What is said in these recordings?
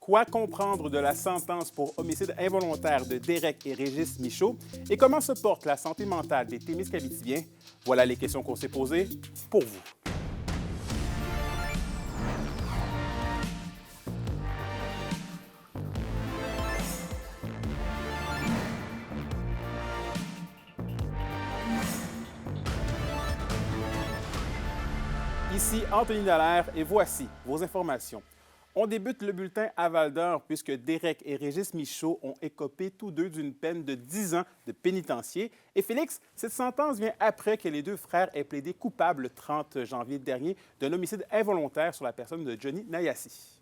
Quoi comprendre de la sentence pour homicide involontaire de Derek et Régis Michaud? Et comment se porte la santé mentale des Témiscabitibiens? Voilà les questions qu'on s'est posées pour vous. Ici Anthony Dallaire et voici vos informations. On débute le bulletin à Val-d'Or puisque Derek et Régis Michaud ont écopé tous deux d'une peine de 10 ans de pénitencier. Et Félix, cette sentence vient après que les deux frères aient plaidé coupables le 30 janvier dernier d'un homicide involontaire sur la personne de Johnny Nayassi.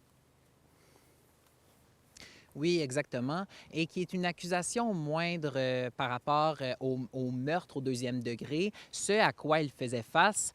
Oui, exactement. Et qui est une accusation moindre par rapport au meurtre au deuxième degré, ce à quoi il faisait face.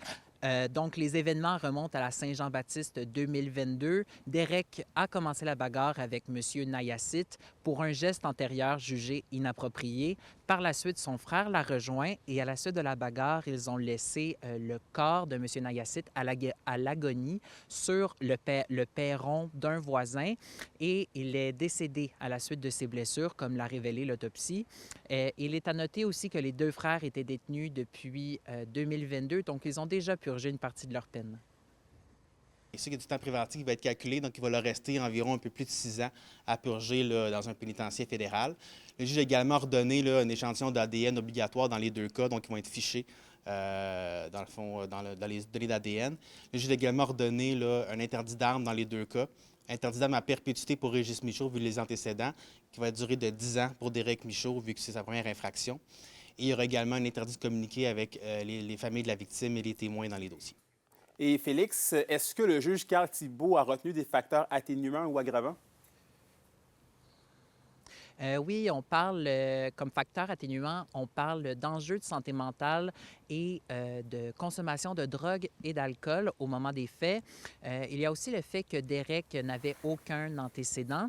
Donc, les événements remontent à la Saint-Jean-Baptiste 2022. Derek a commencé la bagarre avec M. Nayassit pour un geste antérieur jugé inapproprié. Par la suite, son frère l'a rejoint et à la suite de la bagarre, ils ont laissé le corps de M. Nayassit à l'agonie sur le perron d'un voisin et il est décédé à la suite de ses blessures, comme l'a révélé l'autopsie. Il est à noter aussi que les deux frères étaient détenus depuis 2022, donc ils ont déjà purgé une partie de leur peine. C'est sûr qu'il y a du temps préventif qui va être calculé, donc il va leur rester environ un peu plus de 6 ans à purger là, dans un pénitencier fédéral. Le juge a également ordonné là, un échantillon d'ADN obligatoire dans les deux cas, donc ils vont être fichés dans le fond, dans les données d'ADN. Le juge a également ordonné là, un interdit d'armes dans les deux cas. Interdit d'armes à perpétuité pour Régis Michaud, vu les antécédents, qui va durer de 10 ans pour Derek Michaud, vu que c'est sa première infraction. Et il y aura également un interdit de communiquer avec les familles de la victime et les témoins dans les dossiers. Et Félix, est-ce que le juge Carl Thibault a retenu des facteurs atténuants ou aggravants? Oui, on parle, comme facteur atténuant, on parle d'enjeux de santé mentale et de consommation de drogue et d'alcool au moment des faits. Il y a aussi le fait que Derek n'avait aucun antécédent.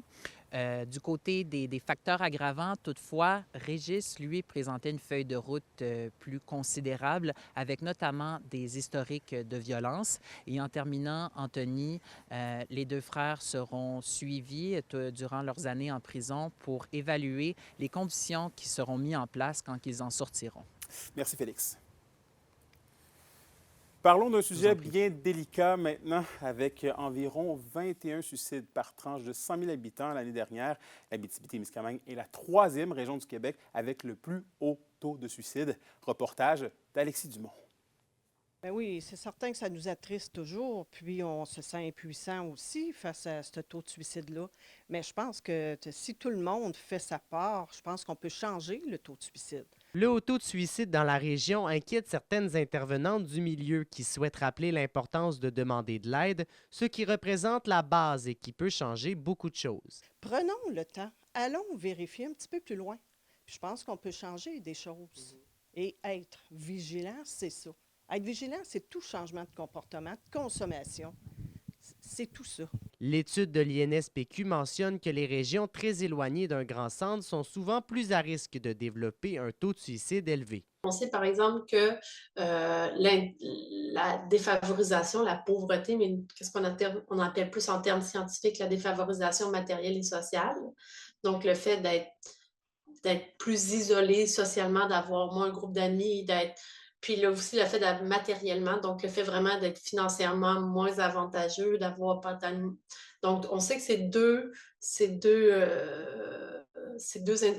Du côté des facteurs aggravants, toutefois, Régis, lui, présentait une feuille de route plus considérable, avec notamment des historiques de violence. Et en terminant, Anthony, les deux frères seront suivis durant leurs années en prison pour évaluer les conditions qui seront mises en place quand ils en sortiront. Merci, Félix. Parlons d'un sujet bien délicat maintenant, avec environ 21 suicides par tranche de 100 000 habitants l'année dernière. L'Abitibi-Témiscamingue est la troisième région du Québec avec le plus haut taux de suicide. Reportage d'Alexis Dumont. Ben oui, c'est certain que ça nous attriste toujours, puis on se sent impuissant aussi face à ce taux de suicide-là. Mais je pense que si tout le monde fait sa part, je pense qu'on peut changer le taux de suicide. Le haut taux de suicide dans la région inquiète certaines intervenantes du milieu qui souhaitent rappeler l'importance de demander de l'aide, ce qui représente la base et qui peut changer beaucoup de choses. Prenons le temps, allons vérifier un petit peu plus loin. Puis je pense qu'on peut changer des choses. Et être vigilant, c'est ça. Être vigilant, c'est tout changement de comportement, de consommation. C'est tout ça. L'étude de l'INSPQ mentionne que les régions très éloignées d'un grand centre sont souvent plus à risque de développer un taux de suicide élevé. On sait par exemple que la défavorisation, la pauvreté, mais qu'est-ce qu'on appelle plus en termes scientifiques la défavorisation matérielle et sociale. Donc le fait d'être plus isolé socialement, d'avoir moins un groupe d'amis, puis là aussi le fait d'être matériellement, donc le fait vraiment d'être financièrement moins avantageux, d'avoir pas tant... Donc on sait que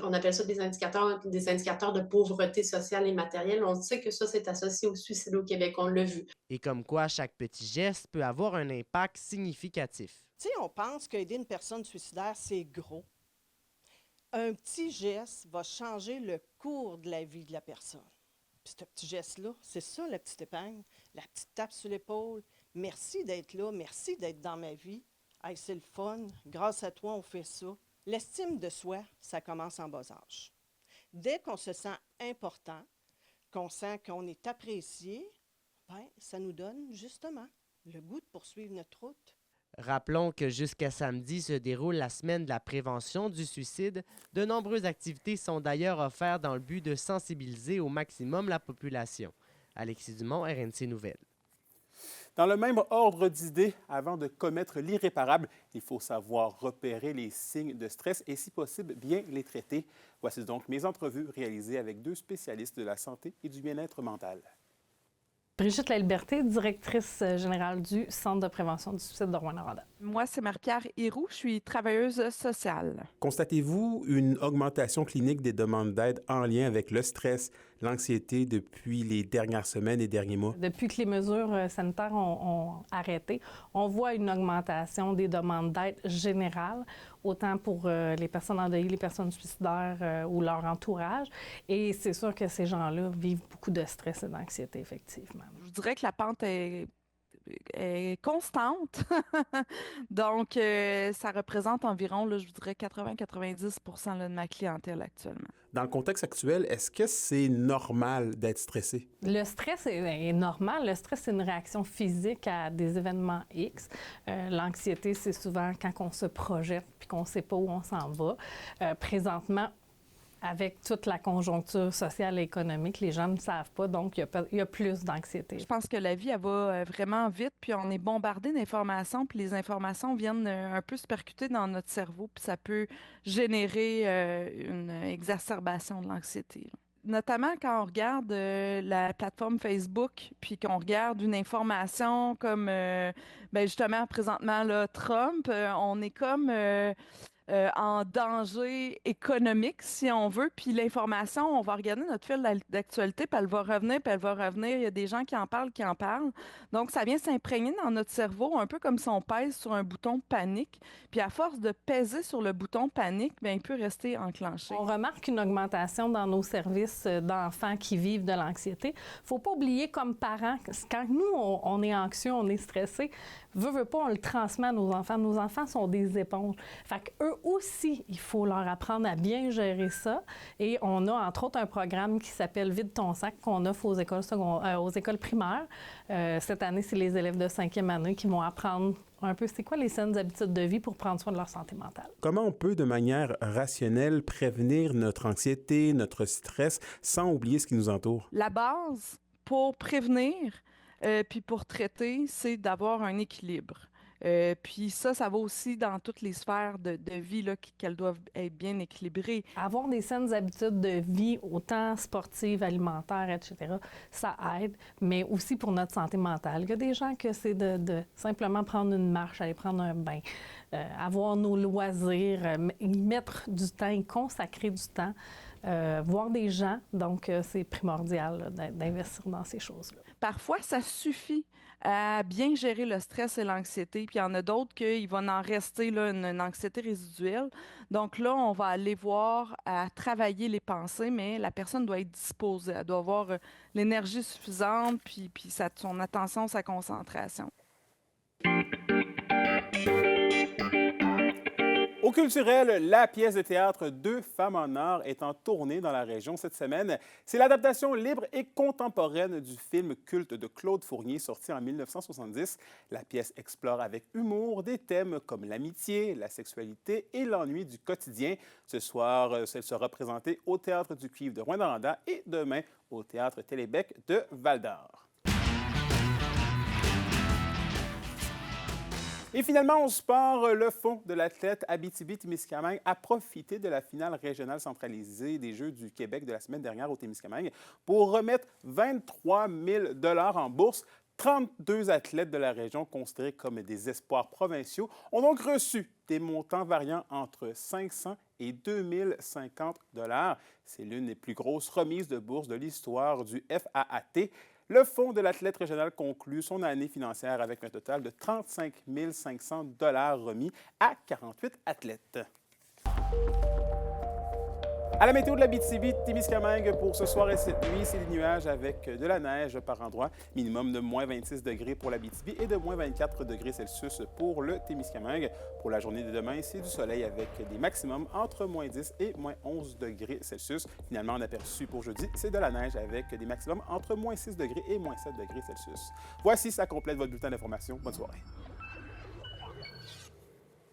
on appelle ça des indicateurs de pauvreté sociale et matérielle. On sait que ça, c'est associé au suicide au Québec, on l'a vu. Et comme quoi chaque petit geste peut avoir un impact significatif. Tu sais, on pense qu'aider une personne suicidaire, c'est gros. Un petit geste va changer le cours de la vie de la personne. Puis ce petit geste-là, c'est ça la petite épingle, la petite tape sur l'épaule. Merci d'être là, merci d'être dans ma vie. Hey, c'est le fun, grâce à toi, on fait ça. L'estime de soi, ça commence en bas âge. Dès qu'on se sent important, qu'on sent qu'on est apprécié, bien, ça nous donne justement le goût de poursuivre notre route. Rappelons que jusqu'à samedi se déroule la semaine de la prévention du suicide. De nombreuses activités sont d'ailleurs offertes dans le but de sensibiliser au maximum la population. Alexis Dumont, RNC Nouvelles. Dans le même ordre d'idées, avant de commettre l'irréparable, il faut savoir repérer les signes de stress et, si possible, bien les traiter. Voici donc mes entrevues réalisées avec 2 spécialistes de la santé et du bien-être mental. Brigitte Laliberté, directrice générale du Centre de prévention du suicide de Rouyn-Noranda. Moi, c'est Marie-Pierre Héroux, je suis travailleuse sociale. Constatez-vous une augmentation clinique des demandes d'aide en lien avec le stress, l'anxiété depuis les dernières semaines et derniers mois? Depuis que les mesures sanitaires ont arrêté, on voit une augmentation des demandes d'aide générales, autant pour les personnes endeuillées, les personnes suicidaires ou leur entourage. Et c'est sûr que ces gens-là vivent beaucoup de stress et d'anxiété, effectivement. Je dirais que la pente est constante. Donc, ça représente environ, là, je vous dirais, 80-90 de ma clientèle actuellement. Dans le contexte actuel, est-ce que c'est normal d'être stressé? Le stress est normal. Le stress, c'est une réaction physique à des événements X. L'anxiété, c'est souvent quand on se projette puis qu'on ne sait pas où on s'en va. Présentement, avec toute la conjoncture sociale et économique, les gens ne savent pas, donc il y a plus d'anxiété. Je pense que la vie, elle va vraiment vite, puis on est bombardé d'informations, puis les informations viennent un peu se percuter dans notre cerveau, puis ça peut générer une exacerbation de l'anxiété. Notamment quand on regarde la plateforme Facebook, puis qu'on regarde une information comme, justement, présentement, là, Trump, on est comme... en danger économique, si on veut. Puis l'information, on va regarder notre fil d'actualité, puis elle va revenir, puis elle va revenir. Il y a des gens qui en parlent. Donc, ça vient s'imprégner dans notre cerveau, un peu comme si on pèse sur un bouton panique. Puis à force de peser sur le bouton panique, bien, il peut rester enclenché. On remarque une augmentation dans nos services d'enfants qui vivent de l'anxiété. Il ne faut pas oublier, comme parents, quand nous, on est anxieux, on est stressé, veut pas, on le transmet à nos enfants. Nos enfants sont des éponges. Fait qu'eux aussi, il faut leur apprendre à bien gérer ça. Et on a, entre autres, un programme qui s'appelle « Vide ton sac » qu'on offre aux écoles primaires. Cette année, c'est les élèves de 5e année qui vont apprendre un peu c'est quoi les saines habitudes de vie pour prendre soin de leur santé mentale. Comment on peut, de manière rationnelle, prévenir notre anxiété, notre stress, sans oublier ce qui nous entoure? La base pour prévenir puis pour traiter, c'est d'avoir un équilibre. Puis ça va aussi dans toutes les sphères de vie là, qu'elles doivent être bien équilibrées. Avoir des saines habitudes de vie, autant sportives, alimentaires, etc., ça aide, mais aussi pour notre santé mentale. Il y a des gens que c'est de simplement prendre une marche, aller prendre un bain, avoir nos loisirs, y mettre du temps, y consacrer du temps, voir des gens. Donc, c'est primordial là, d'investir dans ces choses-là. Parfois, ça suffit à bien gérer le stress et l'anxiété. Puis il y en a d'autres qu'il va en rester là, une anxiété résiduelle. Donc là, on va aller voir à travailler les pensées, mais la personne doit être disposée. Elle doit avoir l'énergie suffisante, puis son attention, sa concentration. Au culturel, la pièce de théâtre Deux femmes en or est en tournée dans la région cette semaine. C'est l'adaptation libre et contemporaine du film culte de Claude Fournier sorti en 1970. La pièce explore avec humour des thèmes comme l'amitié, la sexualité et l'ennui du quotidien. Ce soir, elle sera présentée au Théâtre du Cuivre de Rouyn-Noranda et demain au Théâtre Télébec de Val-d'Or. Et finalement, au sport, le Fonds de l'athlète Abitibi-Témiscamingue a profité de la finale régionale centralisée des Jeux du Québec de la semaine dernière au Témiscamingue pour remettre 23 000 $ en bourse. 32 athlètes de la région considérés comme des espoirs provinciaux ont donc reçu des montants variant entre 500 et 2050 $. C'est l'une des plus grosses remises de bourse de l'histoire du FAAT. Le Fonds de l'athlète régional conclut son année financière avec un total de 35 500 $ remis à 48 athlètes. À la météo de l'Abitibi-Témiscamingue pour ce soir et cette nuit, c'est des nuages avec de la neige par endroits. Minimum de moins 26 degrés pour l'Abitibi et de moins 24 degrés Celsius pour le Témiscamingue. Pour la journée de demain, c'est du soleil avec des maximums entre moins 10 et moins 11 degrés Celsius. Finalement, en aperçu pour jeudi, c'est de la neige avec des maximums entre moins 6 degrés et moins 7 degrés Celsius. Voici, ça complète votre bulletin d'information. Bonne soirée.